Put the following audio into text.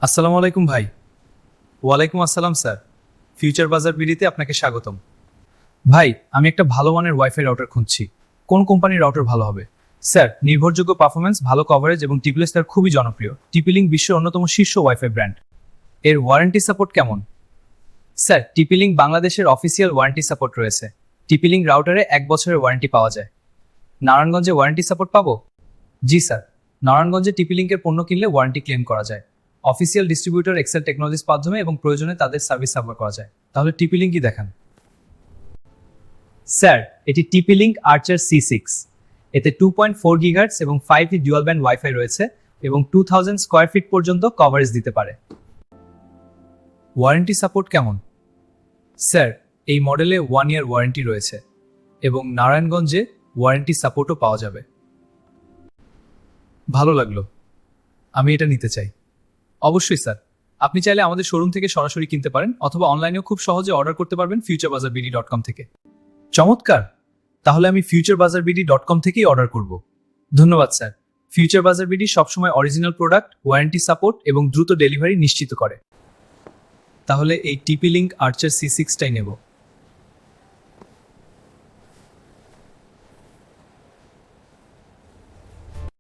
আসসালামু আলাইকুম ভাই। ওয়ালাইকুম আসসালাম স্যার। ফিউচার বাজার বিডিতে আপনাকে স্বাগতম। ভাই, আমি একটা ভালো মানের ওয়াইফাই রাউটার খুঁজছি। কোন কোম্পানির রাউটার ভালো হবে? স্যার, নির্ভরযোগ্য পারফরম্যান্স, ভালো কভারেজ এবং টিপিএস তার খুবই জনপ্রিয়। টিপি-লিঙ্ক বিশ্বের অন্যতম শীর্ষ ওয়াইফাই ব্র্যান্ড। এর ওয়ারেন্টি সাপোর্ট কেমন? স্যার, টিপি-লিঙ্ক বাংলাদেশের অফিসিয়াল ওয়ারেন্টি সাপোর্ট রয়েছে। টিপি-লিঙ্ক রাউটারে 1 বছরের ওয়ারেন্টি পাওয়া যায়। নারায়ণগঞ্জে ওয়ারেন্টি সাপোর্ট পাবো? জি স্যার, নারায়ণগঞ্জে টিপি-লিঙ্কের পণ্য কিনলে ওয়ারেন্টি ক্লেম করা যায়। অফিসিয়াল ডিস্ট্রিবিউটর এক্সেল টেকনোলজির মাধ্যমে এবং প্রয়োজনে তাদের সার্ভিস সার্ভার করা যায়। তাহলে টিপি-লিঙ্কই দেখান। স্যার, এটি টিপি-লিঙ্ক আর্চার C6। এতে 2.4 গিগাহার্টজ এবং 5G ডুয়াল ব্যান্ড ওয়াইফাই রয়েছে এবং 2000 স্কয়ার ফিট পর্যন্ত কভারেজ দিতে পারে। ওয়ারেন্টি সাপোর্ট কেমন? স্যার, এই মডেলে 1 ইয়ার ওয়ারেন্টি রয়েছে এবং নারায়ণগঞ্জে ওয়ারেন্টি সাপোর্টও পাওয়া যাবে। ভালো লাগলো, আমি এটা নিতে চাই। অবশ্যই স্যার, আপনি চাইলে আমাদের শোরুম থেকে সরাসরি কিনতে পারেন অথবা অনলাইনেও খুব সহজে অর্ডার করতে পারবেন futurebazaarbd.com থেকে। চমৎকার, তাহলে আমি futurebazaarbd.com থেকেই অর্ডার করব। ধন্যবাদ স্যার। ফিউচার বাজার বিডি সবসময় অরিজিনাল প্রোডাক্ট, ওয়ারেন্টি সাপোর্ট এবং দ্রুত ডেলিভারি নিশ্চিত করে। তাহলে এই টিপি-লিঙ্ক আর্চার C6টাই নেব।